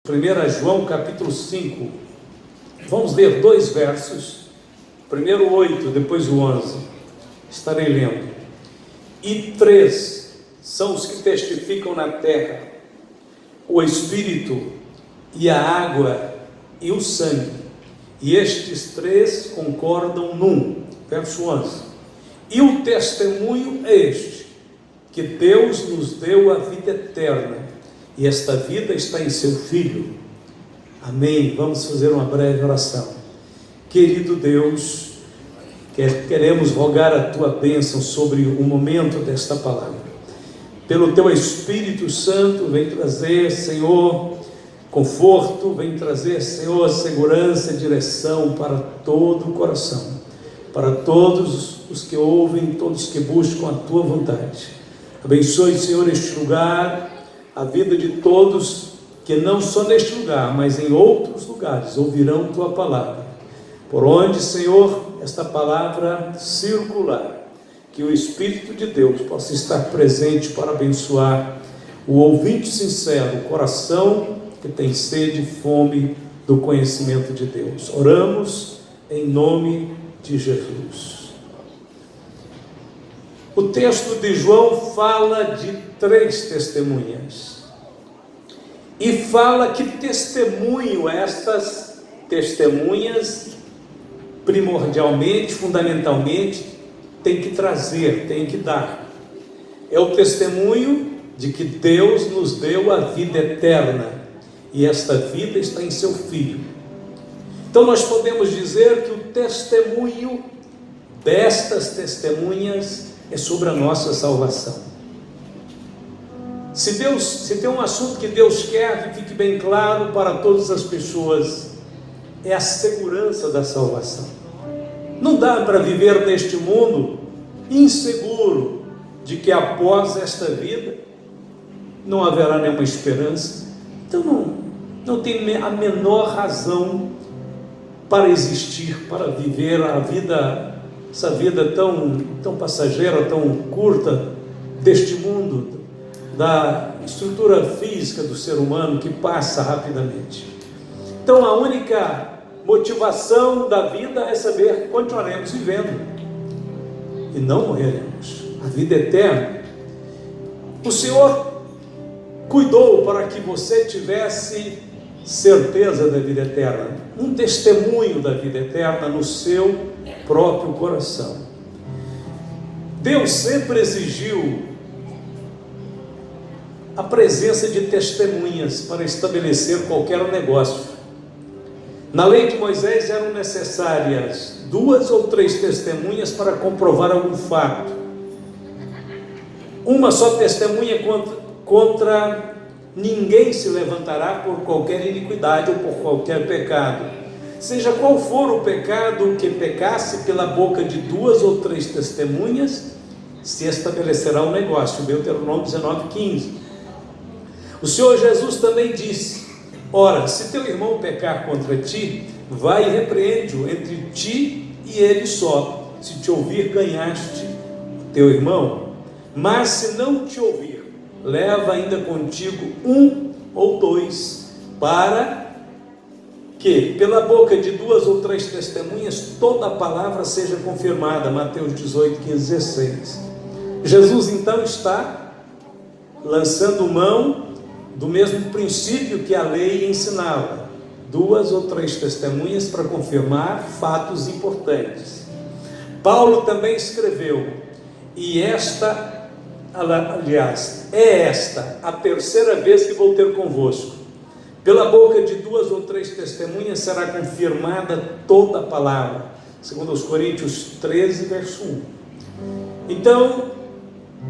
1 João capítulo 5, vamos ler 2 versos, primeiro o 8, depois o 11, estarei lendo. E 3 são os que testificam na terra, o Espírito e a água e o sangue, e estes 3 concordam num, verso 11, e o testemunho é este, que Deus nos deu a vida eterna, e esta vida está em seu Filho. Amém. Vamos fazer uma breve oração. Querido Deus, queremos rogar a tua bênção sobre o momento desta palavra. Pelo teu Espírito Santo, vem trazer, Senhor, conforto, vem trazer, Senhor, segurança e direção para todo o coração, para todos os que ouvem, todos que buscam a tua vontade. Abençoe, Senhor, este lugar, a vida de todos que não só neste lugar, mas em outros lugares ouvirão tua palavra. Por onde, Senhor, esta palavra circular, que o Espírito de Deus possa estar presente para abençoar o ouvinte sincero, o coração que tem sede e fome do conhecimento de Deus. Oramos em nome de Jesus. O texto de João fala de 3 testemunhas, e fala que testemunho estas testemunhas primordialmente, fundamentalmente, tem que trazer, tem que dar. É o testemunho de que Deus nos deu a vida eterna, e esta vida está em seu Filho. Então nós podemos dizer que o testemunho destas testemunhas é sobre a nossa salvação. Se tem um assunto que Deus quer que fique bem claro para todas as pessoas, é a segurança da salvação. Não dá para viver neste mundo inseguro de que após esta vida não haverá nenhuma esperança. Então não tem a menor razão para existir, para viver a vida, essa vida tão passageira, tão curta deste mundo, da estrutura física do ser humano que passa rapidamente. Então a única motivação da vida é saber que continuaremos vivendo e não morreremos. A vida eterna, o Senhor cuidou para que você tivesse certeza da vida eterna, um testemunho da vida eterna no seu próprio coração. Deus sempre exigiu a presença de testemunhas para estabelecer qualquer negócio. Na lei de Moisés eram necessárias 2 ou 3 testemunhas para comprovar algum fato. Uma só testemunha contra ninguém se levantará por qualquer iniquidade ou por qualquer pecado. Seja qual for o pecado que pecasse, pela boca de 2 ou 3 testemunhas se estabelecerá um negócio. Deuteronômio 19:15. O Senhor Jesus também disse: ora, se teu irmão pecar contra ti, vai e repreende-o entre ti e ele só. Se te ouvir, ganhaste teu irmão. Mas se não te ouvir, leva ainda contigo 1 ou 2, para que pela boca de 2 ou 3 testemunhas toda a palavra seja confirmada. Mateus 18, 15, 16. Jesus então está lançando mão do mesmo princípio que a lei ensinava: 2 ou 3 testemunhas para confirmar fatos importantes. Paulo também escreveu: e esta, aliás, é esta a 3ª vez que vou ter convosco. Pela boca de 2 ou 3 testemunhas será confirmada toda a palavra. Segundo os Coríntios 13, verso 1. Então,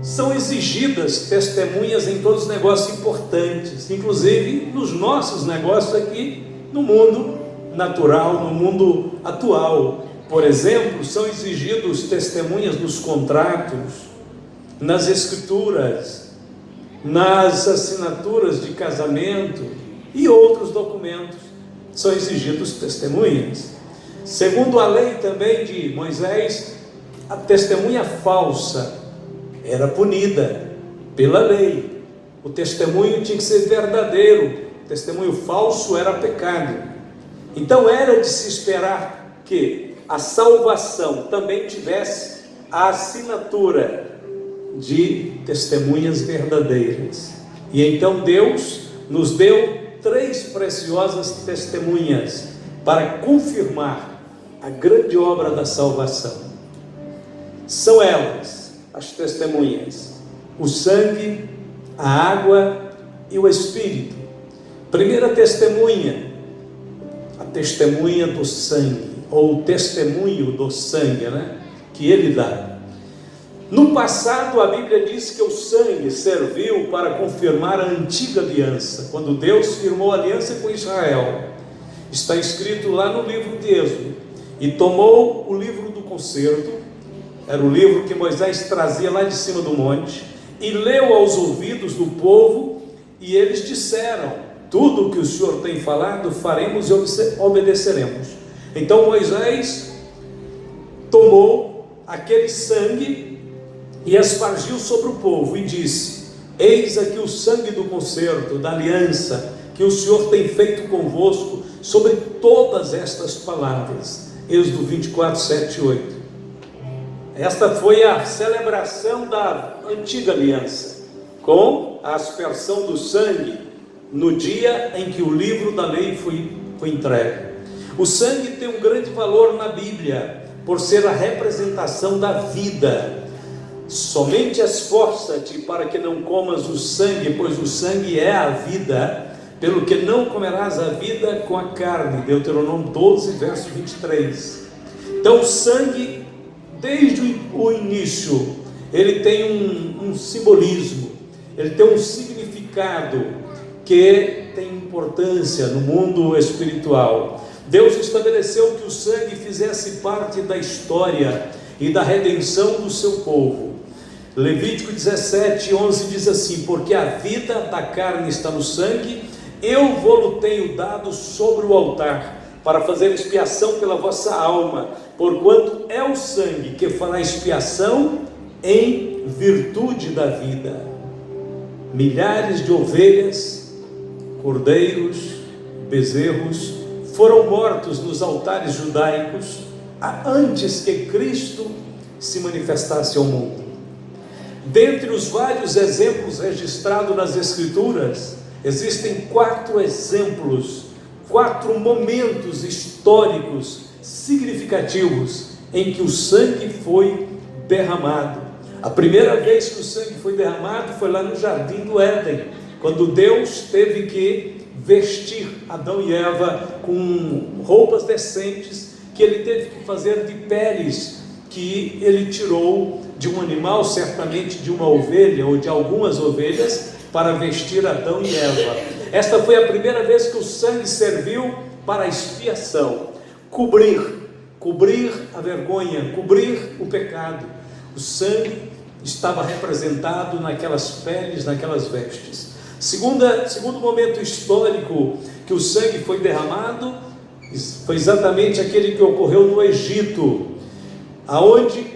são exigidas testemunhas em todos os negócios importantes, inclusive nos nossos negócios aqui no mundo natural, no mundo atual. Por exemplo, são exigidos testemunhas nos contratos, nas escrituras, nas assinaturas de casamento e outros documentos. São exigidos testemunhas. Segundo a lei também de Moisés, a testemunha falsa era punida pela lei. O testemunho tinha que ser verdadeiro, testemunho falso era pecado. Então era de se esperar que a salvação também tivesse a assinatura de testemunhas verdadeiras. E então Deus nos deu 3 preciosas testemunhas para confirmar a grande obra da salvação. São elas, as testemunhas: o sangue, a água e o Espírito. Primeira testemunha, a testemunha do sangue, ou o testemunho do sangue, que ele dá. No passado, a Bíblia diz que o sangue serviu para confirmar a antiga aliança, quando Deus firmou a aliança com Israel. Está escrito lá no livro de Êxodo: e tomou o livro do concerto, era o livro que Moisés trazia lá de cima do monte, e leu aos ouvidos do povo, e eles disseram: tudo o que o Senhor tem falado, faremos e obedeceremos. Então Moisés tomou aquele sangue e aspergiu sobre o povo, e disse: eis aqui o sangue do concerto, da aliança, que o Senhor tem feito convosco, sobre todas estas palavras. Êxodo 24, 7 e 8. Esta foi a celebração da antiga aliança, com a aspersão do sangue, no dia em que o livro da lei foi entregue. O sangue tem um grande valor na Bíblia, por ser a representação da vida. Somente esforça-te para que não comas o sangue, pois o sangue é a vida, pelo que não comerás a vida com a carne. Deuteronômio 12, verso 23. Então o sangue, desde o início, ele tem um simbolismo, ele tem um significado que tem importância no mundo espiritual. Deus estabeleceu que o sangue fizesse parte da história e da redenção do seu povo. Levítico 17, 11 diz assim: porque a vida da carne está no sangue, eu vou-lo tenho dado sobre o altar, para fazer expiação pela vossa alma, porquanto é o sangue que fará expiação em virtude da vida. Milhares de ovelhas, cordeiros, bezerros foram mortos nos altares judaicos antes que Cristo se manifestasse ao mundo. Dentre os vários exemplos registrados nas Escrituras, existem 4 exemplos, 4 momentos históricos significativos em que o sangue foi derramado. A primeira vez que o sangue foi derramado foi lá no Jardim do Éden, quando Deus teve que vestir Adão e Eva com roupas decentes, que ele teve que fazer de peles que ele tirou de um animal, certamente de uma ovelha ou de algumas ovelhas, para vestir Adão e Eva. Esta foi a primeira vez que o sangue serviu para a expiação, cobrir a vergonha, cobrir o pecado. O sangue estava representado naquelas peles, naquelas vestes. Segundo momento histórico que o sangue foi derramado, foi exatamente aquele que ocorreu no Egito, aonde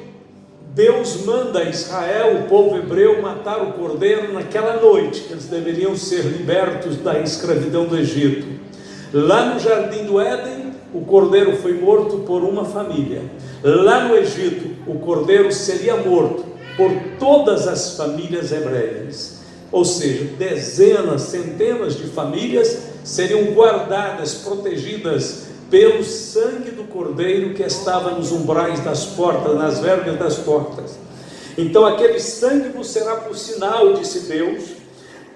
Deus manda a Israel, o povo hebreu, matar o cordeiro naquela noite, que eles deveriam ser libertos da escravidão do Egito. Lá no Jardim do Éden, o cordeiro foi morto por uma família. Lá no Egito, o cordeiro seria morto por todas as famílias hebreias. Ou seja, dezenas, centenas de famílias seriam guardadas, protegidas pelo sangue do cordeiro que estava nos umbrais das portas, nas vergas das portas. Então aquele sangue vos será por sinal, disse Deus,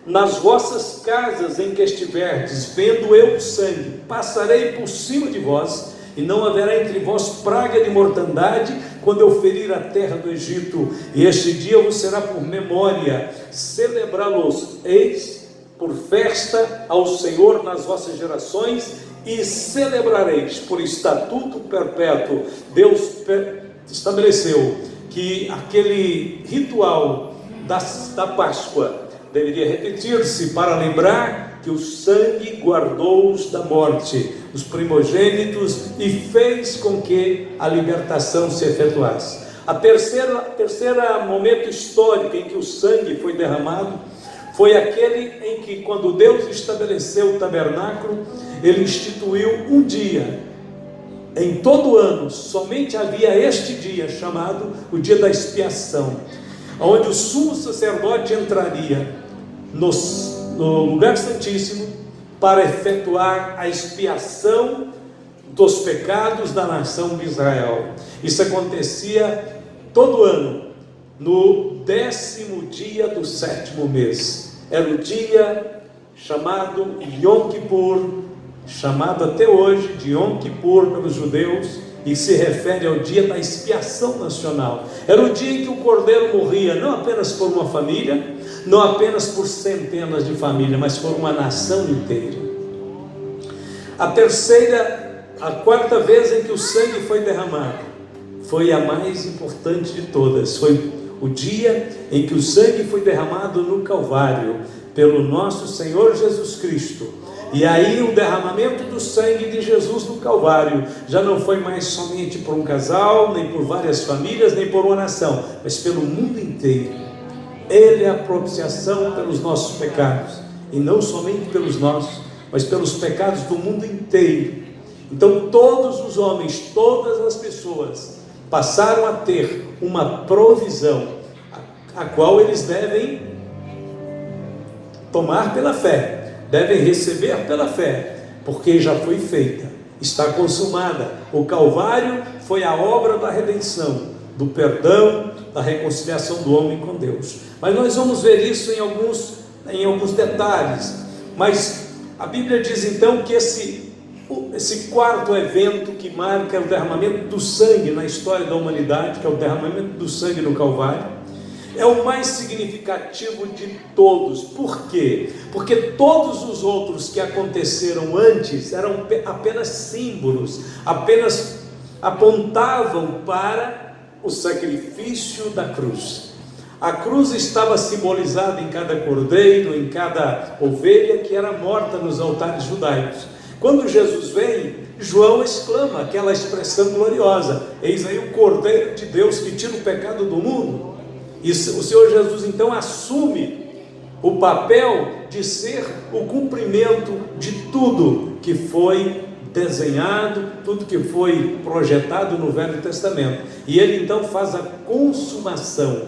nas vossas casas em que estiverdes, vendo eu o sangue, passarei por cima de vós, e não haverá entre vós praga de mortandade, quando eu ferir a terra do Egito, e este dia vos será por memória, celebrá-los eis por festa ao Senhor nas vossas gerações, e celebrareis por estatuto perpétuo. Deus estabeleceu que aquele ritual da Páscoa deveria repetir-se para lembrar que o sangue guardou-os da morte, os primogênitos, e fez com que a libertação se efetuasse. A terceira momento histórico em que o sangue foi derramado Foi aquele em que, quando Deus estabeleceu o tabernáculo, Ele instituiu um dia, em todo ano, somente havia este dia, chamado o dia da expiação, onde o sumo sacerdote entraria no lugar santíssimo para efetuar a expiação dos pecados da nação de Israel. Isso acontecia todo ano, no 10º dia do 7º mês. Era o dia chamado Yom Kippur, chamado até hoje de Yom Kippur pelos judeus, e se refere ao dia da expiação nacional. Era o dia em que o cordeiro morria, não apenas por uma família, não apenas por centenas de famílias, mas por uma nação inteira. A quarta vez em que o sangue foi derramado, foi a mais importante de todas. Foi o dia em que o sangue foi derramado no Calvário, pelo nosso Senhor Jesus Cristo. E aí o derramamento do sangue de Jesus no Calvário já não foi mais somente por um casal, nem por várias famílias, nem por uma nação, mas pelo mundo inteiro. Ele é a propiciação pelos nossos pecados, e não somente pelos nossos, mas pelos pecados do mundo inteiro. Então todos os homens, todas as pessoas passaram a ter uma provisão, a qual eles devem tomar pela fé, devem receber pela fé, porque já foi feita, está consumada. O Calvário foi a obra da redenção, do perdão, da reconciliação do homem com Deus. Mas nós vamos ver isso em alguns detalhes. Mas a Bíblia diz então que esse quarto evento que marca o derramamento do sangue na história da humanidade, que é o derramamento do sangue no Calvário, é o mais significativo de todos. Por quê? Porque todos os outros que aconteceram antes eram apenas símbolos, apenas apontavam para o sacrifício da cruz. A cruz estava simbolizada em cada cordeiro, em cada ovelha que era morta nos altares judaicos. Quando Jesus vem, João exclama aquela expressão gloriosa: eis aí o Cordeiro de Deus que tira o pecado do mundo. E o Senhor Jesus então assume o papel de ser o cumprimento de tudo que foi desenhado, tudo que foi projetado no Velho Testamento. E ele então faz a consumação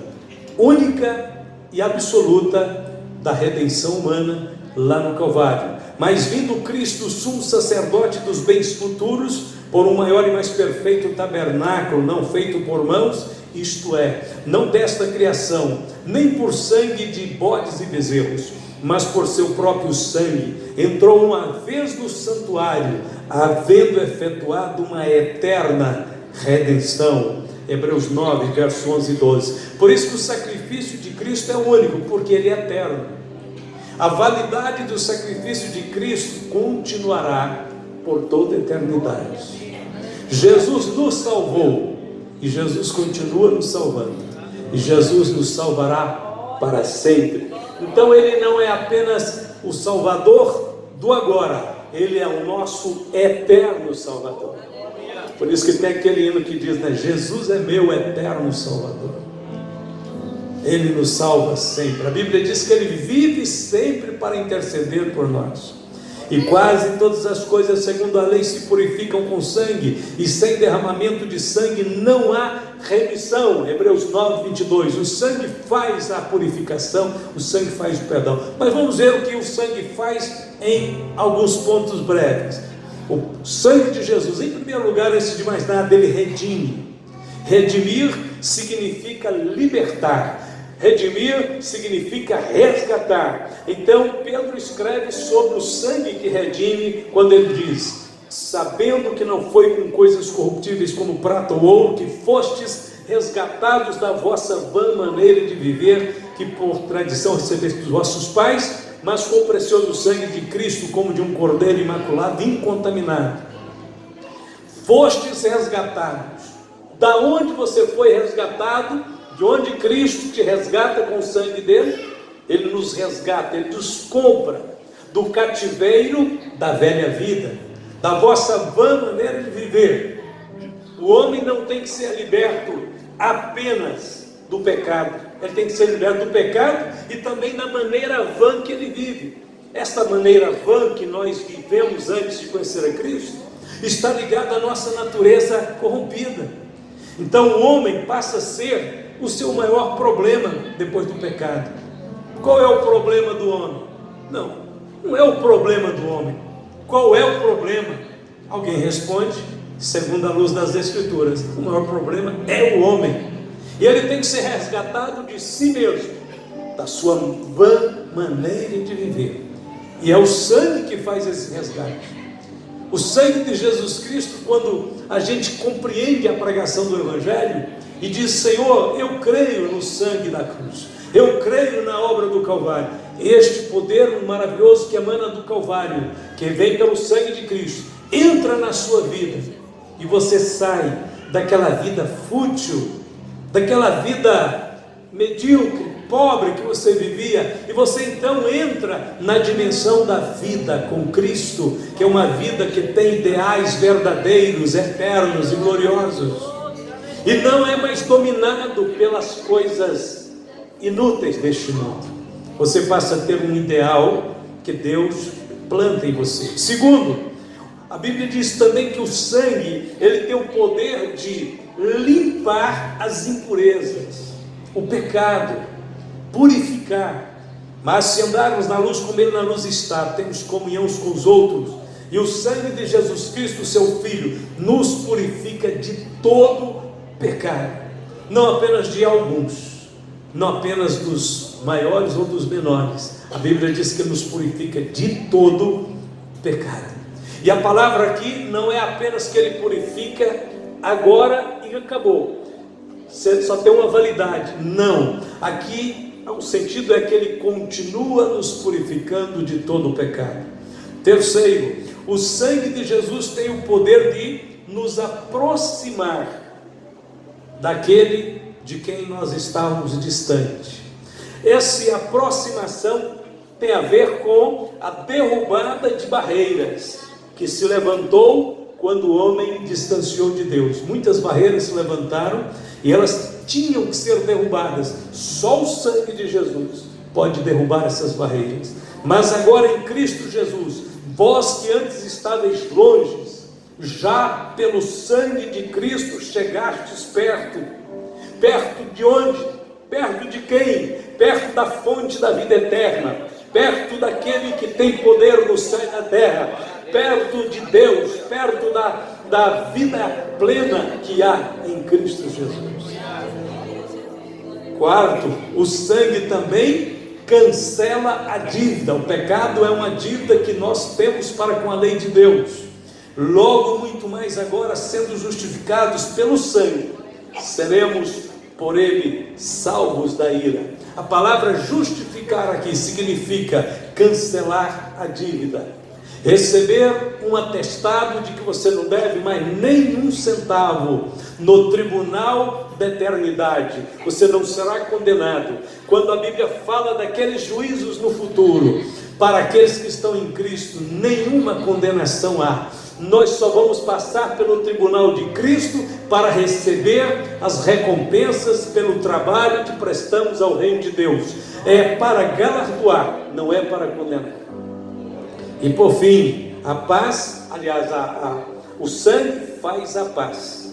única e absoluta da redenção humana lá no Calvário. Mas vindo Cristo, sumo sacerdote dos bens futuros, por um maior e mais perfeito tabernáculo, não feito por mãos, isto é, não desta criação, nem por sangue de bodes e bezerros, mas por seu próprio sangue, entrou uma vez no santuário, havendo efetuado uma eterna redenção. Hebreus 9, verso 11 e 12. Por isso que o sacrifício de Cristo é único, porque ele é eterno. A validade do sacrifício de Cristo continuará por toda a eternidade. Jesus nos salvou, e Jesus continua nos salvando, e Jesus nos salvará para sempre. Então ele não é apenas o Salvador do agora, ele é o nosso eterno Salvador. Por isso que tem aquele hino que diz, né? Jesus é meu eterno Salvador. Ele nos salva sempre. A Bíblia diz que ele vive sempre para interceder por nós. E quase todas as coisas segundo a lei se purificam com sangue, e sem derramamento de sangue não há remissão. Hebreus 9, 22. O sangue faz a purificação, o sangue faz o perdão. Mas vamos ver o que o sangue faz em alguns pontos breves. O sangue de Jesus, em primeiro lugar, antes de mais nada, ele redime. Redimir significa libertar. Redimir significa resgatar. Então Pedro escreve sobre o sangue que redime, quando ele diz: sabendo que não foi com coisas corruptíveis como prata ou ouro que fostes resgatados da vossa vã maneira de viver, que por tradição recebeste dos vossos pais, mas com o precioso sangue de Cristo, como de um cordeiro imaculado, incontaminado. Fostes resgatados. Da onde você foi resgatado? De onde Cristo te resgata com o sangue dele? Ele nos resgata, ele nos compra do cativeiro da velha vida, da vossa vã maneira de viver. O homem não tem que ser liberto apenas do pecado, ele tem que ser liberto do pecado e também da maneira vã que ele vive. Esta maneira vã que nós vivemos antes de conhecer a Cristo está ligada à nossa natureza corrompida. Então o homem passa a ser o seu maior problema depois do pecado. Qual é o problema do homem? Não é o problema do homem. Qual é o problema? Alguém responde, segundo a luz das Escrituras: o maior problema é o homem. E ele tem que ser resgatado de si mesmo, da sua vã maneira de viver. E é o sangue que faz esse resgate. O sangue de Jesus Cristo, quando a gente compreende a pregação do Evangelho e diz: Senhor, eu creio no sangue da cruz, eu creio na obra do Calvário, este poder maravilhoso que emana do Calvário, que vem pelo sangue de Cristo, entra na sua vida, e você sai daquela vida fútil, daquela vida medíocre, pobre que você vivia, e você então entra na dimensão da vida com Cristo, que é uma vida que tem ideais verdadeiros, eternos e gloriosos, e não é mais dominado pelas coisas inúteis deste mundo. Você passa a ter um ideal que Deus planta em você. Segundo, a Bíblia diz também que o sangue, ele tem o poder de limpar as impurezas, o pecado, purificar. Mas se andarmos na luz como ele na luz está, temos comunhão uns com os outros, e o sangue de Jesus Cristo, seu Filho, nos purifica de todo pecado, não apenas de alguns, não apenas dos maiores ou dos menores. A Bíblia diz que nos purifica de todo pecado. E a palavra aqui não é apenas que ele purifica agora e acabou, só tem uma validade. Não, aqui o sentido é que ele continua nos purificando de todo o pecado. Terceiro, o sangue de Jesus tem o poder de nos aproximar daquele de quem nós estávamos distantes. Essa aproximação tem a ver com a derrubada de barreiras que se levantou quando o homem distanciou de Deus. Muitas barreiras se levantaram e elas tinham que ser derrubadas. Só o sangue de Jesus pode derrubar essas barreiras. Mas agora em Cristo Jesus, vós que antes estáveis longe, já pelo sangue de Cristo chegastes perto. Perto de onde? Perto de quem? Perto da fonte da vida eterna, perto daquele que tem poder no céu e na terra, perto de Deus, perto da vida plena que há em Cristo Jesus. Quarto, o sangue também cancela a dívida. O pecado é uma dívida que nós temos para com a lei de Deus. Logo, muito mais agora, sendo justificados pelo sangue, seremos por ele salvos da ira. A palavra justificar aqui significa cancelar a dívida, receber um atestado de que você não deve mais nenhum centavo no tribunal da eternidade. Você não será condenado. Quando a Bíblia fala daqueles juízos no futuro, para aqueles que estão em Cristo, nenhuma condenação há. Nós só vamos passar pelo tribunal de Cristo para receber as recompensas pelo trabalho que prestamos ao reino de Deus. É para galardoar, não é para condenar. E por fim, a paz, aliás, o sangue faz a paz.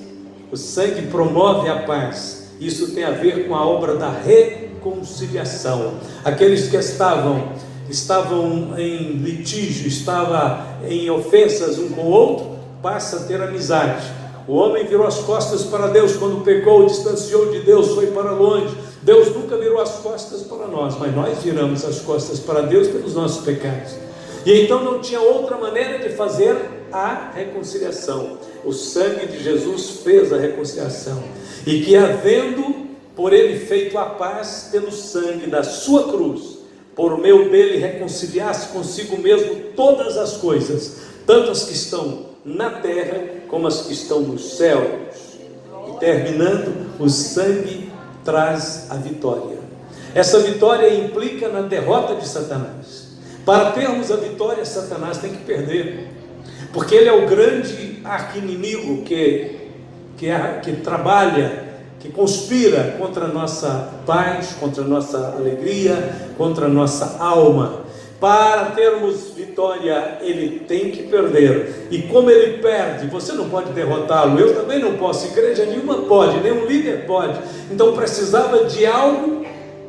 O sangue promove a paz. Isso tem a ver com a obra da reconciliação. Aqueles que estavam em litígio, estavam em ofensas um com o outro, passa a ter amizade. O homem virou as costas para Deus quando pecou, distanciou de Deus, foi para longe. Deus nunca virou as costas para nós, mas nós viramos as costas para Deus pelos nossos pecados. E então não tinha outra maneira de fazer a reconciliação. O sangue de Jesus fez a reconciliação. E que, havendo por ele feito a paz pelo sangue da sua cruz, por meio dele reconciliasse consigo mesmo todas as coisas, tanto as que estão na terra como as que estão nos céus. E terminando, o sangue traz a vitória. Essa vitória implica na derrota de Satanás. Para termos a vitória, Satanás tem que perder, porque ele é o grande arqui-inimigo que trabalha, que conspira contra a nossa paz, contra a nossa alegria, contra a nossa alma. Para termos vitória, ele tem que perder. E como ele perde, você não pode derrotá-lo. Eu também não posso. Igreja nenhuma pode, nenhum líder pode. Então precisava de algo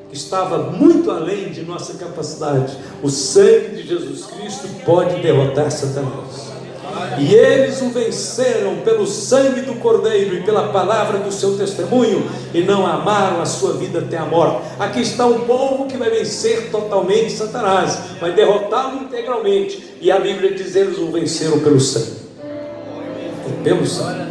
que estava muito além de nossa capacidade. O sangue de Jesus Cristo pode derrotar Satanás. E eles o venceram pelo sangue do Cordeiro e pela palavra do seu testemunho, e não amaram a sua vida até a morte. Aqui está um povo que vai vencer totalmente Satanás, vai derrotá-lo integralmente. E a Bíblia diz: eles o venceram pelo sangue. E pelo sangue.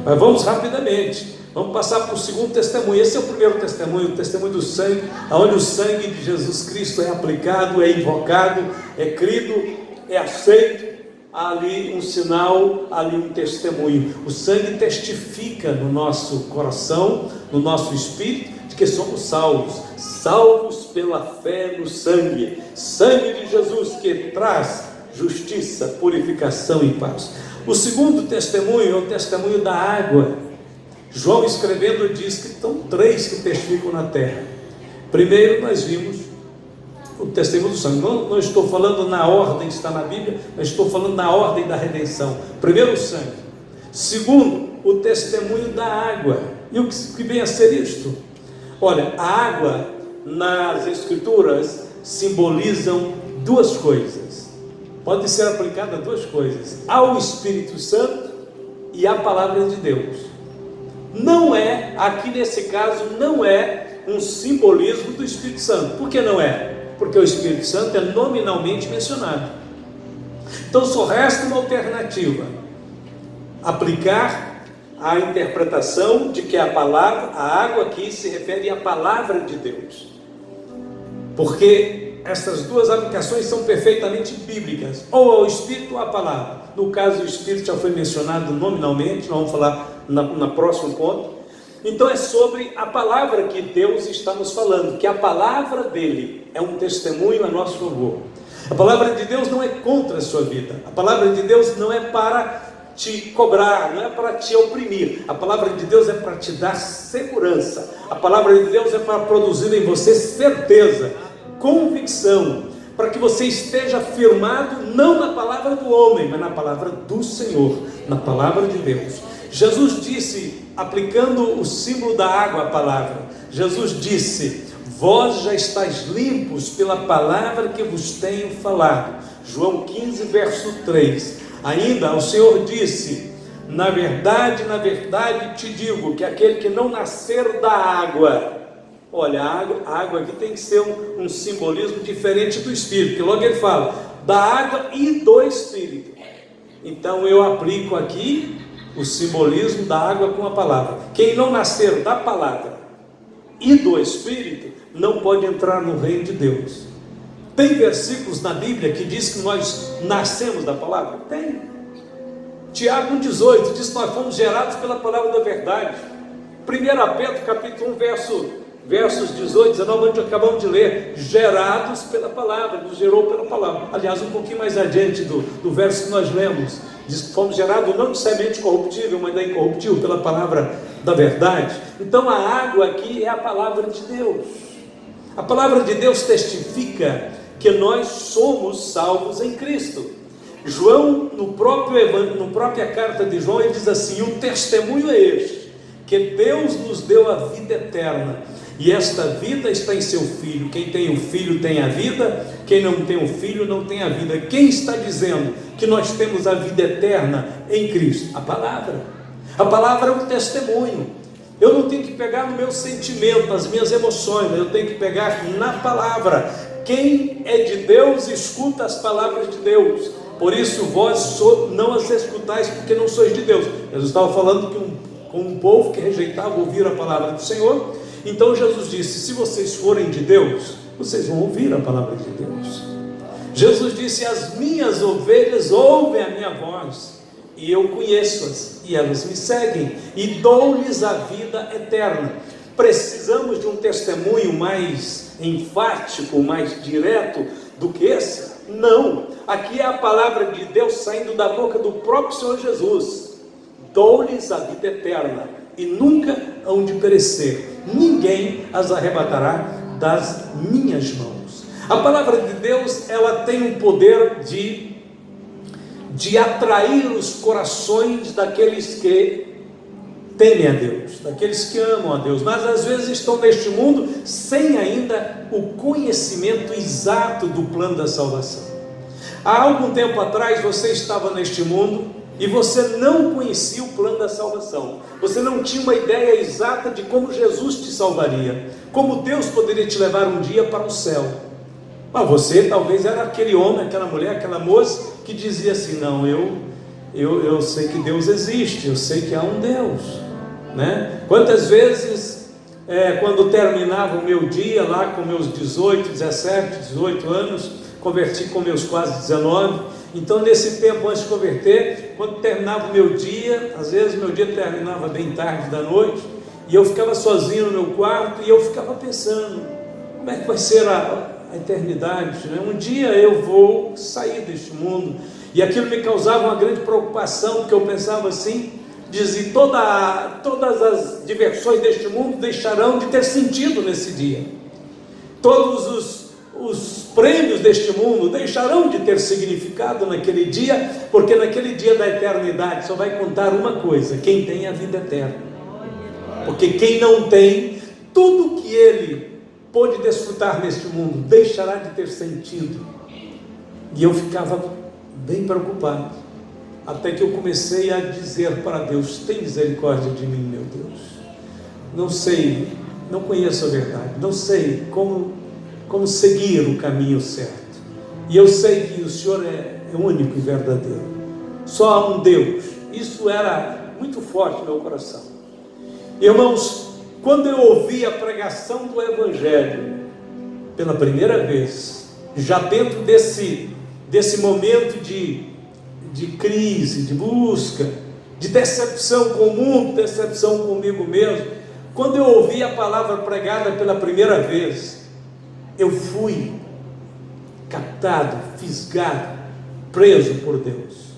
Mas vamos rapidamente, vamos passar para o segundo testemunho. Esse é o primeiro testemunho, o testemunho do sangue, onde o sangue de Jesus Cristo é aplicado, é invocado, é crido, é aceito. Há ali um sinal, há ali um testemunho. O sangue testifica no nosso coração, no nosso espírito, de que somos salvos. Salvos pela fé no sangue. Sangue de Jesus que traz justiça, purificação e paz. O segundo testemunho é o testemunho da água. João escrevendo diz que estão três que testificam na terra. Primeiro nós vimos o testemunho do sangue. Não estou falando na ordem que está na Bíblia, mas estou falando na ordem da redenção. Primeiro o sangue. Segundo, o testemunho da água. E o que vem a ser isto? Olha, a água nas Escrituras simbolizam duas coisas. Pode ser aplicada a duas coisas: ao Espírito Santo e à palavra de Deus. Não é, aqui nesse caso, não é um simbolismo do Espírito Santo. Por que não é? Porque o Espírito Santo é nominalmente mencionado. Então só resta uma alternativa: aplicar a interpretação de que a palavra, a água aqui se refere à palavra de Deus, porque essas duas aplicações são perfeitamente bíblicas, ou ao Espírito ou à palavra. No caso, o Espírito já foi mencionado nominalmente, nós vamos falar na próximo ponto. Então é sobre a palavra que Deus está nos falando, que a palavra dele é um testemunho a nosso favor. A palavra de Deus não é contra a sua vida. A palavra de Deus não é para te cobrar, não é para te oprimir. A palavra de Deus é para te dar segurança. A palavra de Deus é para produzir em você certeza, convicção, para que você esteja firmado não na palavra do homem, mas na palavra do Senhor, na palavra de Deus. Jesus disse, aplicando o símbolo da água à palavra, Jesus disse: vós já estáis limpos pela palavra que vos tenho falado. João 15, verso 3. Ainda o Senhor disse: na verdade te digo, que aquele que não nascer da água... Olha, a água aqui tem que ser um simbolismo diferente do Espírito, porque logo ele fala da água e do Espírito. Então eu aplico aqui o simbolismo da água com a palavra. Quem não nascer da palavra e do Espírito não pode entrar no reino de Deus. Tem versículos na Bíblia que diz que nós nascemos da palavra? Tem. Tiago 1,18 diz que nós fomos gerados pela palavra da verdade. 1 Pedro capítulo 1 versos 18, 19, onde acabamos de ler, gerados pela palavra, nos gerou pela palavra. Aliás, um pouquinho mais adiante do verso que nós lemos, diz que fomos gerados não de semente corruptível, mas da incorruptível, pela palavra da verdade. Então a água aqui é a palavra de Deus. A palavra de Deus testifica que nós somos salvos em Cristo. João, no própria carta de João, ele diz assim: o testemunho é este, que Deus nos deu a vida eterna, e esta vida está em seu Filho. Quem tem o Filho tem a vida, quem não tem o Filho não tem a vida. Quem está dizendo que nós temos a vida eterna em Cristo? A palavra. A palavra é um testemunho. Eu não tenho que pegar no meu sentimento, nas minhas emoções, eu tenho que pegar na palavra. Quem é de Deus escuta as palavras de Deus. Por isso vós não as escutais, porque não sois de Deus. Jesus estava falando com um povo que rejeitava ouvir a palavra do Senhor. Então Jesus disse: se vocês forem de Deus, vocês vão ouvir a palavra de Deus. Jesus disse: as minhas ovelhas ouvem a minha voz, e eu conheço-as, e elas me seguem, e dou-lhes a vida eterna. Precisamos de um testemunho mais enfático, mais direto do que esse? Não. Aqui é a palavra de Deus saindo da boca do próprio Senhor Jesus: dou-lhes a vida eterna. e nunca hão de perecer. Ninguém as arrebatará das minhas mãos. A palavra de Deus, ela tem o poder de atrair os corações daqueles que temem a Deus, daqueles que amam a Deus, mas às vezes estão neste mundo sem ainda o conhecimento exato do plano da salvação. Há algum tempo atrás você estava neste mundo e você não conhecia o plano da salvação, você não tinha uma ideia exata de como Jesus te salvaria, como Deus poderia te levar um dia para o céu. Mas você talvez era aquele homem, aquela mulher, aquela moça que dizia assim: não, eu sei que Deus existe, eu sei que há um Deus, né? Quantas vezes, quando terminava o meu dia lá com meus 18, 17, 18 anos, converti com meus quase 19, então nesse tempo antes de converter, quando terminava o meu dia, às vezes meu dia terminava bem tarde da noite, e eu ficava sozinho no meu quarto, e eu ficava pensando, como é que vai ser a eternidade, né? Um dia eu vou sair deste mundo, e aquilo me causava uma grande preocupação, porque eu pensava assim, dizia, todas as diversões deste mundo deixarão de ter sentido nesse dia, todos os prêmios deste mundo deixarão de ter significado naquele dia, porque naquele dia da eternidade só vai contar uma coisa: quem tem a vida eterna, porque quem não tem, tudo que ele pôde desfrutar neste mundo deixará de ter sentido. E eu ficava bem preocupado, até que eu comecei a dizer para Deus: tem misericórdia de mim, meu Deus, não sei, não conheço a verdade, não sei como seguir o caminho certo, e eu sei que o Senhor é único e verdadeiro, só há um Deus. Isso era muito forte no meu coração. Irmãos, quando eu ouvi a pregação do Evangelho pela primeira vez, já dentro desse momento de crise, de busca, de decepção com o mundo, decepção comigo mesmo, quando eu ouvi a palavra pregada pela primeira vez, eu fui captado, fisgado, preso por Deus.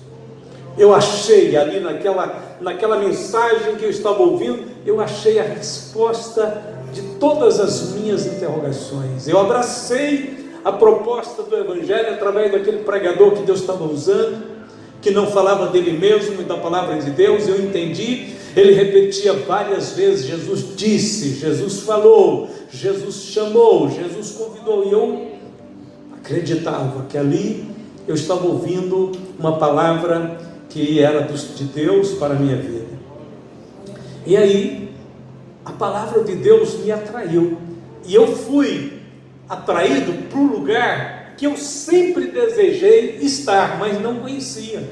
Eu achei ali naquela mensagem que eu estava ouvindo, eu achei a resposta de todas as minhas interrogações. Eu abracei a proposta do Evangelho através daquele pregador que Deus estava usando, que não falava dele mesmo e da palavra de Deus. Eu entendi, ele repetia várias vezes: Jesus disse, Jesus falou, Jesus chamou, Jesus convidou. E eu acreditava que ali eu estava ouvindo uma palavra que era de Deus para a minha vida. E aí a palavra de Deus me atraiu, e eu fui atraído para um lugar que eu sempre desejei estar, mas não conhecia.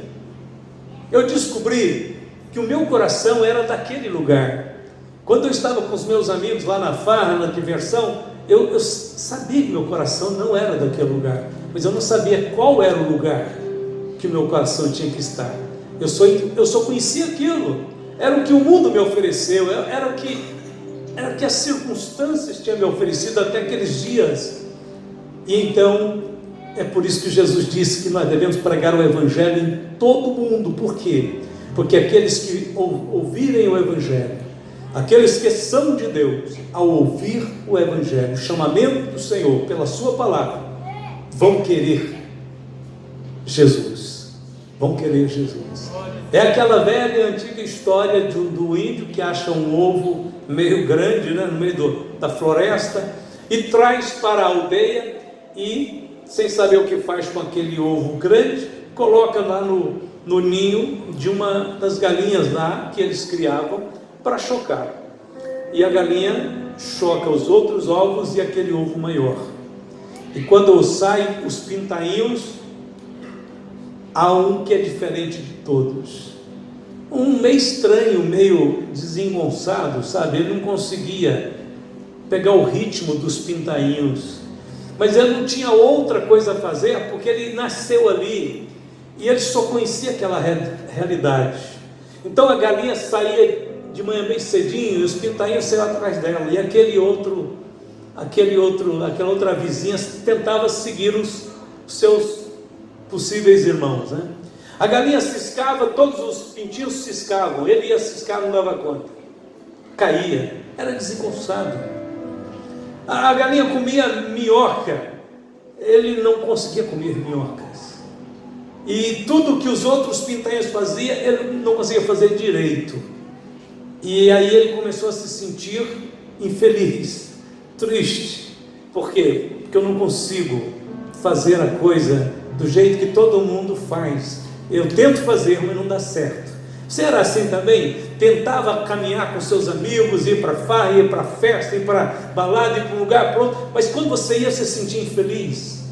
Eu descobri que o meu coração era daquele lugar. Quando eu estava com os meus amigos lá na farra, na diversão, eu sabia que meu coração não era daquele lugar, mas eu não sabia qual era o lugar que o meu coração tinha que estar. Eu só conhecia aquilo, era o que o mundo me ofereceu, era o que as circunstâncias tinham me oferecido até aqueles dias. E então, é por isso que Jesus disse que nós devemos pregar o Evangelho em todo o mundo. Por quê? Porque aqueles que ouvirem o Evangelho, aqueles que são de Deus, ao ouvir o Evangelho, o chamamento do Senhor pela sua palavra, vão querer Jesus, vão querer Jesus. É aquela velha e antiga história do índio que acha um ovo meio grande, né, no meio da floresta, e traz para a aldeia, e sem saber o que faz com aquele ovo grande, coloca lá no ninho de uma das galinhas lá que eles criavam para chocar, e a galinha choca os outros ovos e aquele ovo maior, e quando saem os pintainhos, há um que é diferente de todos, um meio estranho, meio desengonçado, sabe? Ele não conseguia pegar o ritmo dos pintainhos, mas ele não tinha outra coisa a fazer, porque ele nasceu ali, e ele só conhecia aquela realidade. Então a galinha saía de manhã bem cedinho, e os pintainhos saíam atrás dela, e aquela outra vizinha tentava seguir os seus possíveis irmãos, né? A galinha ciscava, todos os pintinhos ciscavam, ele ia ciscar, não dava conta. caía, era desengonçado. A galinha comia minhoca, ele não conseguia comer minhocas. E tudo que os outros pintainhos faziam, ele não conseguia fazer direito. E aí ele começou a se sentir infeliz, triste. Por quê? Porque eu não consigo fazer a coisa do jeito que todo mundo faz. Eu tento fazer, mas não dá certo. Você era assim também? Tentava caminhar com seus amigos, ir para farra, ir para festa, ir para balada, ir para um lugar pronto, mas quando você ia, você se sentia infeliz.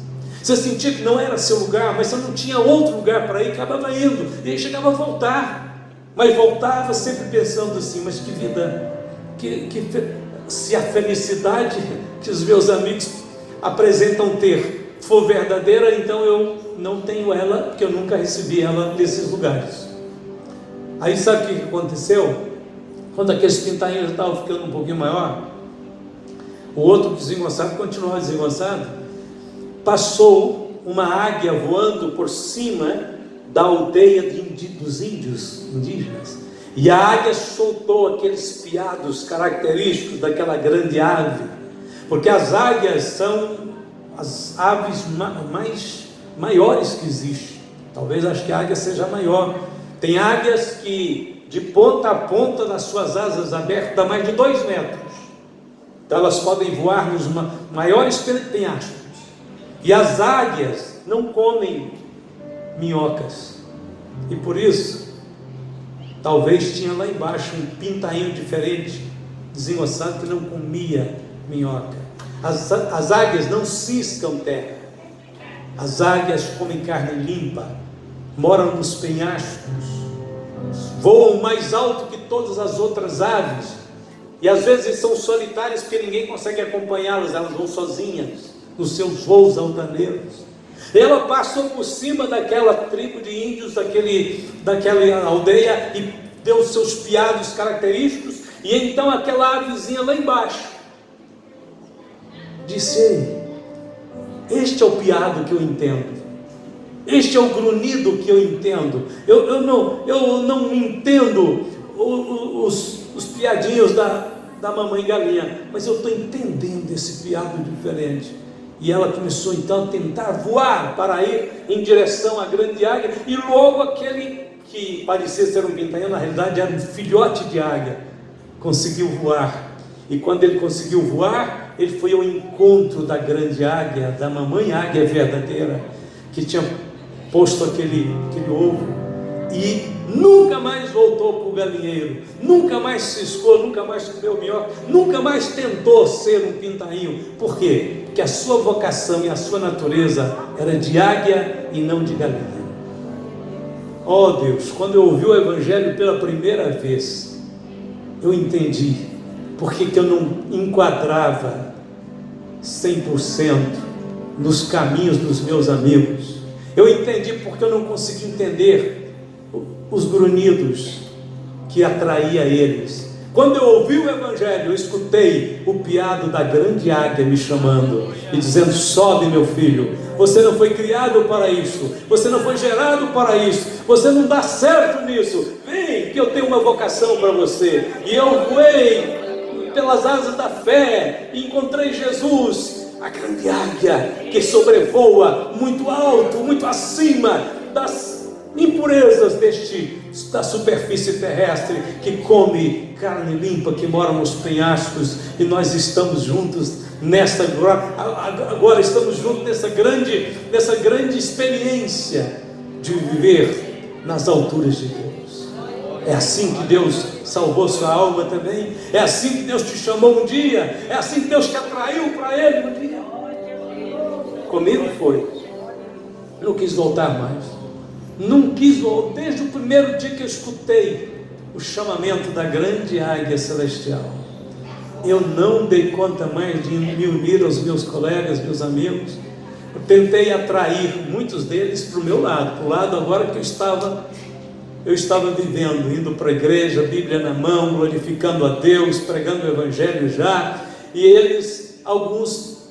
Você sentia que não era seu lugar, mas você não tinha outro lugar para ir, acabava indo, e aí chegava a voltar, mas voltava sempre pensando assim, mas que vida, se a felicidade que os meus amigos apresentam ter for verdadeira, então eu não tenho ela, porque eu nunca recebi ela nesses lugares. Aí sabe o que aconteceu? Quando aqueles pintainhos estavam ficando um pouquinho maior, o outro desengonçado continuava desengonçado, passou uma águia voando por cima da aldeia dos índios indígenas, e a águia soltou aqueles piados característicos daquela grande ave, porque as águias são as aves mais maiores que existem. Talvez acho que a águia seja maior. Tem águias que de ponta a ponta das suas asas abertas dá mais de 2 metros. Então elas podem voar nos maiores penhascos. E as águias não comem minhocas. E por isso, talvez tinha lá embaixo um pintainho diferente, desengonçado, que não comia minhoca. As águias não ciscam terra. As águias comem carne limpa, moram nos penhascos, voam mais alto que todas as outras aves, e às vezes são solitárias porque ninguém consegue acompanhá-las, elas vão sozinhas nos seus voos altaneiros. Ela passou por cima daquela tribo de índios, daquela aldeia, e deu os seus piados característicos, e então aquela avezinha lá embaixo disse: ei, este é o piado que eu entendo, este é o grunhido que eu entendo. Eu não entendo os piadinhos da mamãe galinha, mas eu estou entendendo esse piado diferente. E ela começou então a tentar voar para ir em direção à grande águia, e logo aquele que parecia ser um pintainho, na realidade era um filhote de águia, conseguiu voar. E quando ele conseguiu voar, ele foi ao encontro da grande águia, da mamãe águia verdadeira, que tinha posto aquele ovo, e nunca mais voltou para o galinheiro, nunca mais ciscou, nunca mais comeu minhoca, nunca mais tentou ser um pintainho. Por quê? Porque a sua vocação e a sua natureza era de águia e não de galinha. Oh Deus, quando eu ouvi o Evangelho pela primeira vez, eu entendi porque que eu não enquadrava 100% nos caminhos dos meus amigos. Eu entendi porque eu não consegui entender os grunhidos que atraía eles. Quando eu ouvi o Evangelho, eu escutei o piado da grande águia me chamando e dizendo: sobe, meu filho, você não foi criado para isso, você não foi gerado para isso, você não dá certo nisso, vem que eu tenho uma vocação para você. E eu voei pelas asas da fé e encontrei Jesus, a grande águia que sobrevoa muito alto, muito acima das impurezas da superfície terrestre, que come carne limpa, que mora nos penhascos. E nós estamos juntos agora estamos juntos nessa grande experiência de viver nas alturas de Deus. É assim que Deus salvou sua alma também. É assim que Deus te chamou um dia. É assim que Deus te atraiu para Ele um dia. Comigo foi. Não quis voltar mais. Não quis voltar. Desde o primeiro dia que eu escutei o chamamento da grande águia celestial, eu não dei conta mais de me unir aos meus colegas, meus amigos. Eu tentei atrair muitos deles para o meu lado, para o lado agora que eu estava vivendo, indo para a igreja, Bíblia na mão, glorificando a Deus, pregando o Evangelho já. E eles, alguns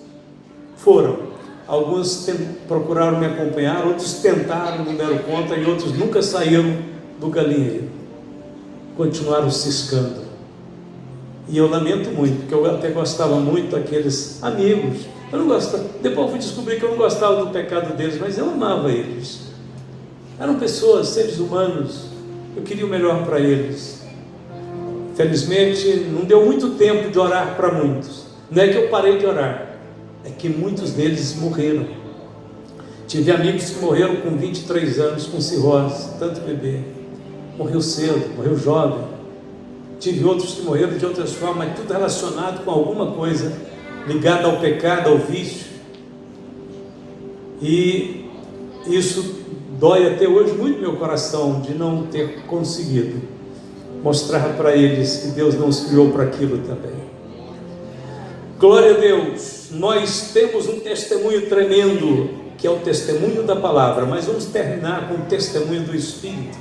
foram, alguns procuraram me acompanhar, outros tentaram, não deram conta, e outros nunca saíram do galinheiro, continuaram ciscando. E eu lamento muito, porque eu até gostava muito daqueles amigos. Eu não gostava, depois eu fui descobrir que eu não gostava do pecado deles, mas eu amava eles. Eram pessoas, seres humanos, eu queria o melhor para eles. Felizmente, não deu muito tempo de orar para muitos. Não é que eu parei de orar, é que muitos deles morreram. Tive amigos que morreram com 23 anos, com cirrose, tanto bebê. Morreu cedo, morreu jovem. Tive outros que morreram de outras formas, mas tudo relacionado com alguma coisa ligada ao pecado, ao vício. E isso dói até hoje muito meu coração, de não ter conseguido mostrar para eles que Deus não os criou para aquilo também. Glória a Deus. Nós temos um testemunho tremendo, que é o testemunho da palavra, mas vamos terminar com o testemunho do Espírito.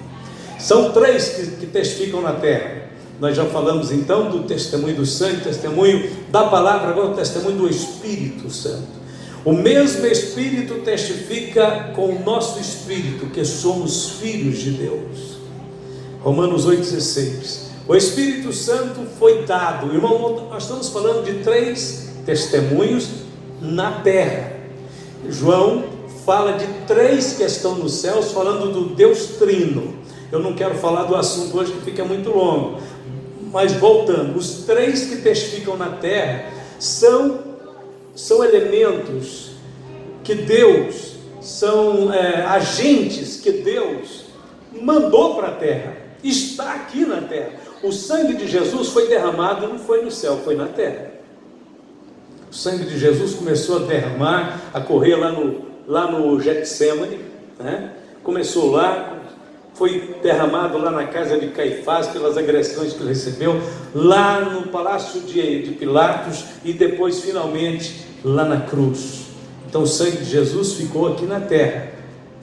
São três que testificam na terra. Nós já falamos então do testemunho do sangue, testemunho da palavra, agora o testemunho do Espírito Santo. O mesmo Espírito testifica com o nosso espírito que somos filhos de Deus. Romanos 8,16. O Espírito Santo foi dado. Irmão, nós estamos falando de três testemunhos na terra. João fala de três que estão nos céus, falando do Deus Trino. Eu não quero falar do assunto hoje, que fica muito longo. Mas voltando, os três que testificam na terra são elementos que Deus, são agentes que Deus mandou para a terra, está aqui na terra. O sangue de Jesus foi derramado, não foi no céu, foi na terra. O sangue de Jesus começou a derramar, a correr lá no Getsemane, né? Começou lá, foi derramado lá na casa de Caifás pelas agressões que ele recebeu, lá no palácio de Pilatos e depois finalmente lá na cruz. Então o sangue de Jesus ficou aqui na terra,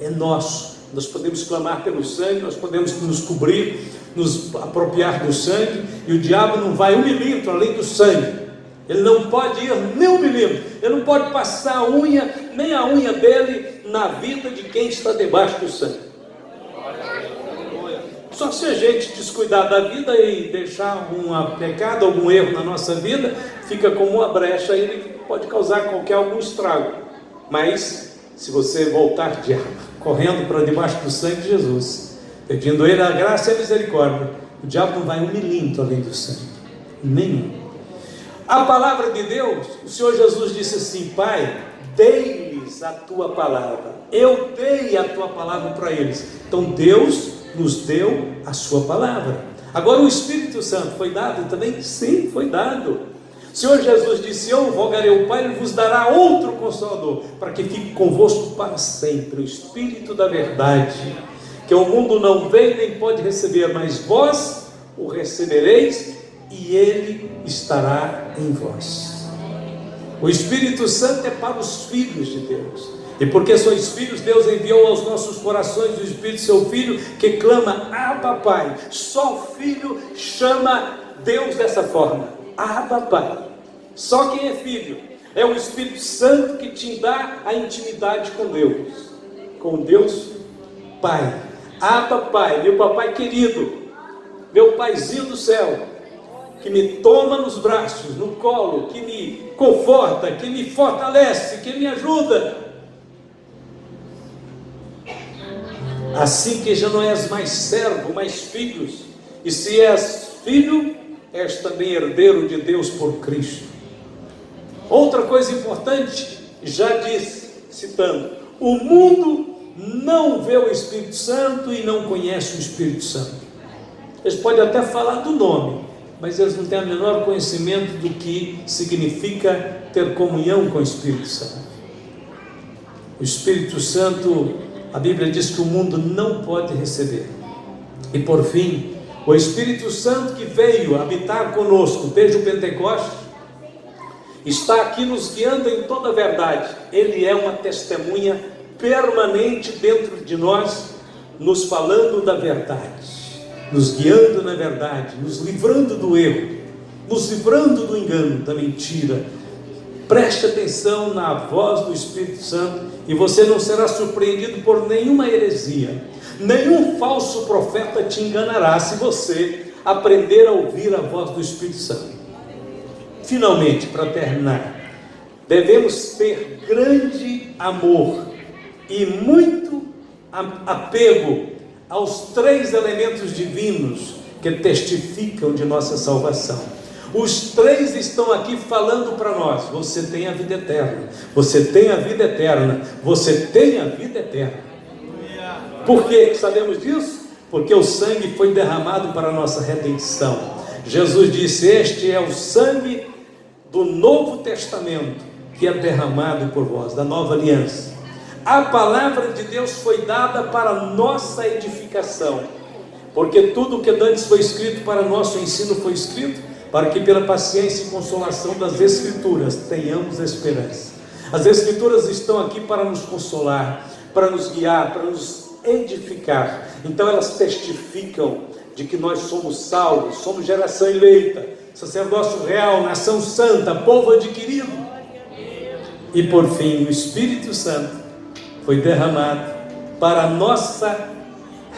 é nosso. Nós podemos clamar pelo sangue, nós podemos nos cobrir, nos apropriar do sangue, e o diabo não vai um milímetro além do sangue. Ele não pode ir nem um milímetro, ele não pode passar a unha, nem a unha dele na vida de quem está debaixo do sangue. Só se a gente descuidar da vida e deixar um pecado, algum erro na nossa vida, fica como uma brecha, e ele pode causar algum estrago. Mas se você voltar correndo para debaixo do sangue de Jesus, pedindo a ele a graça e a misericórdia, o diabo não vai um milímetro além do sangue, nenhum. A palavra de Deus, o Senhor Jesus disse assim: Pai, dei-lhes a tua palavra. Eu dei a tua palavra para eles. Então Deus nos deu a sua palavra. Agora o Espírito Santo foi dado também? Sim, foi dado. O Senhor Jesus disse: eu rogarei ao Pai, Ele vos dará outro Consolador, para que fique convosco para sempre, o Espírito da verdade, que o mundo não vê nem pode receber, mas vós o recebereis, e Ele estará em vós. O Espírito Santo é para os filhos de Deus. E porque sois filhos, Deus enviou aos nossos corações o Espírito, seu Filho, que clama: Abba, Pai. Só o Filho chama Deus dessa forma: Abba, Pai. Só quem é filho é o Espírito Santo que te dá a intimidade com Deus Pai. Abba, Pai, meu papai querido, meu paizinho do céu, que me toma nos braços, no colo, que me conforta, que me fortalece, que me ajuda. Assim que já não és mais servo, mas filhos, e se és filho, és também herdeiro de Deus por Cristo. Outra coisa importante, já disse, citando: o mundo não vê o Espírito Santo e não conhece o Espírito Santo. Eles podem até falar do nome, mas eles não têm o menor conhecimento do que significa ter comunhão com o Espírito Santo. O Espírito Santo, a Bíblia diz que o mundo não pode receber. E por fim, o Espírito Santo que veio habitar conosco desde o Pentecostes, está aqui nos guiando em toda a verdade. Ele é uma testemunha permanente dentro de nós, nos falando da verdade, nos guiando na verdade, nos livrando do erro, nos livrando do engano, da mentira. Preste atenção na voz do Espírito Santo e você não será surpreendido por nenhuma heresia. Nenhum falso profeta te enganará se você aprender a ouvir a voz do Espírito Santo. Finalmente, para terminar, devemos ter grande amor e muito apego aos 3 elementos divinos que testificam de nossa salvação. Os 3 estão aqui falando para nós: você tem a vida eterna, você tem a vida eterna, você tem a vida eterna. Por que sabemos disso? Porque o sangue foi derramado para a nossa redenção. Jesus disse: este é o sangue do Novo Testamento, que é derramado por vós, da nova aliança. A palavra de Deus foi dada para nossa edificação, porque tudo o que antes foi escrito para nosso ensino foi escrito para que pela paciência e consolação das Escrituras tenhamos esperança. As Escrituras estão aqui para nos consolar, para nos guiar, para nos edificar. Então elas testificam de que nós somos salvos, somos geração eleita, sacerdócio real, nação santa, povo adquirido. E por fim, o Espírito Santo foi derramado para a nossa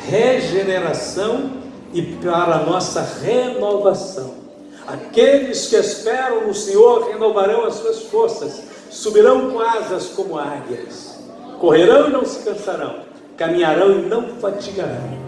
regeneração e para a nossa renovação. Aqueles que esperam no Senhor renovarão as suas forças, subirão com asas como águias, correrão e não se cansarão, caminharão e não fatigarão.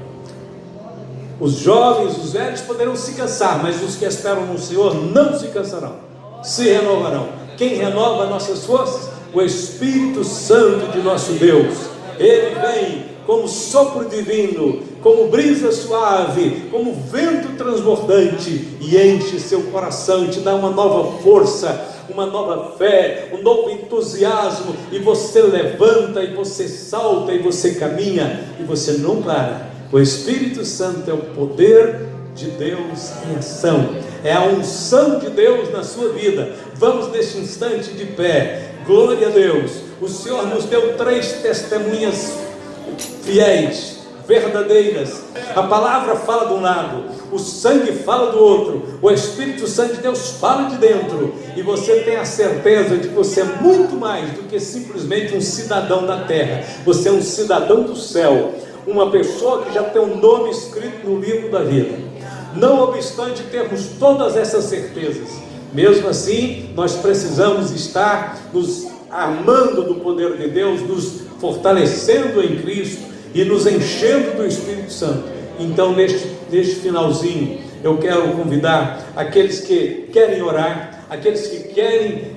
Os jovens, os velhos poderão se cansar, mas os que esperam no Senhor não se cansarão, se renovarão. Quem renova nossas forças? O Espírito Santo de nosso Deus. Ele vem como sopro divino, como brisa suave, como vento transbordante, e enche seu coração, e te dá uma nova força, uma nova fé, um novo entusiasmo, e você levanta, e você salta, e você caminha, e você não para. O Espírito Santo é o poder de Deus em ação, é a unção de Deus na sua vida. Vamos neste instante de pé. Glória a Deus. O Senhor nos deu 3 testemunhas fiéis, verdadeiras. A palavra fala de um lado, o sangue fala do outro, o Espírito Santo de Deus fala de dentro, e você tem a certeza de que você é muito mais do que simplesmente um cidadão da terra. Você é um cidadão do céu, uma pessoa que já tem um nome escrito no livro da vida. Não obstante termos todas essas certezas, mesmo assim nós precisamos estar nos armando do poder de Deus, nos fortalecendo em Cristo e nos enchendo do Espírito Santo. Então neste finalzinho eu quero convidar aqueles que querem orar, aqueles que querem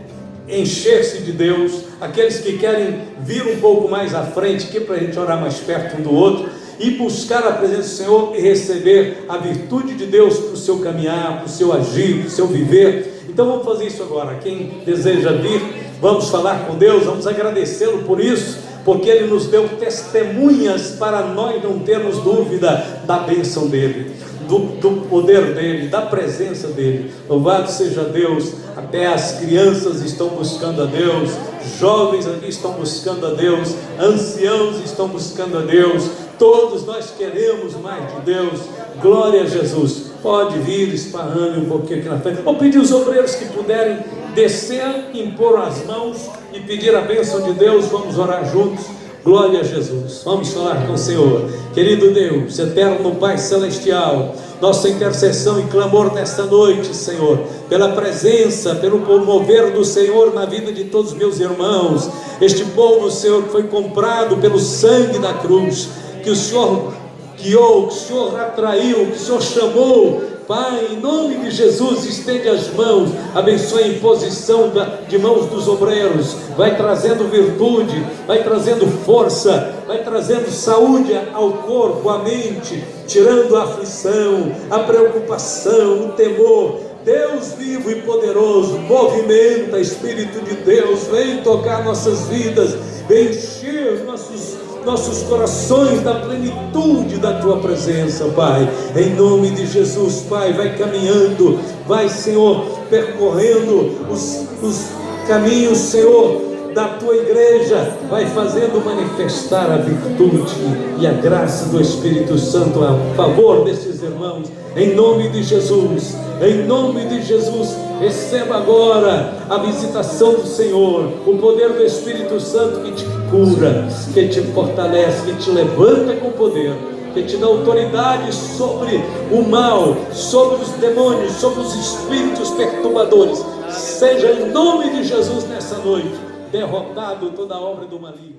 encher-se de Deus, aqueles que querem vir um pouco mais à frente aqui para a gente orar mais perto um do outro e buscar a presença do Senhor e receber a virtude de Deus para o seu caminhar, para o seu agir, para o seu viver. Então vamos fazer isso agora. Quem deseja vir, vamos falar com Deus, vamos agradecê-lo por isso, porque Ele nos deu testemunhas para nós não termos dúvida da bênção dEle, do poder dEle, da presença dEle. Louvado seja Deus. Até as crianças estão buscando a Deus, jovens aqui estão buscando a Deus, anciãos estão buscando a Deus. Todos nós queremos mais de Deus. Glória a Jesus. Pode vir esparrando um pouquinho aqui na frente. Vou pedir os obreiros que puderem descer, impor as mãos e pedir a bênção de Deus. Vamos orar juntos. Glória a Jesus. Vamos falar com o Senhor. Querido Deus, eterno Pai Celestial, nossa intercessão e clamor nesta noite, Senhor, pela presença, pelo mover do Senhor na vida de todos os meus irmãos, este povo, Senhor, que foi comprado pelo sangue da cruz, que o Senhor guiou, que o Senhor atraiu, que o Senhor chamou. Pai, em nome de Jesus, estende as mãos, abençoe a imposição de mãos dos obreiros, vai trazendo virtude, vai trazendo força, vai trazendo saúde ao corpo, à mente, tirando a aflição, a preocupação, o temor. Deus vivo e poderoso, movimenta, Espírito de Deus, vem tocar nossas vidas, vem encher nossos corações da plenitude da Tua presença, Pai, em nome de Jesus. Pai, vai caminhando, vai, Senhor, percorrendo os caminhos, Senhor, da Tua igreja, vai fazendo manifestar a virtude e a graça do Espírito Santo a favor desses irmãos, em nome de Jesus. Em nome de Jesus, receba agora a visitação do Senhor, o poder do Espírito Santo que te cura, que te fortalece, que te levanta com poder, que te dá autoridade sobre o mal, sobre os demônios, sobre os espíritos perturbadores. Seja em nome de Jesus nessa noite derrotado toda a obra do maligno.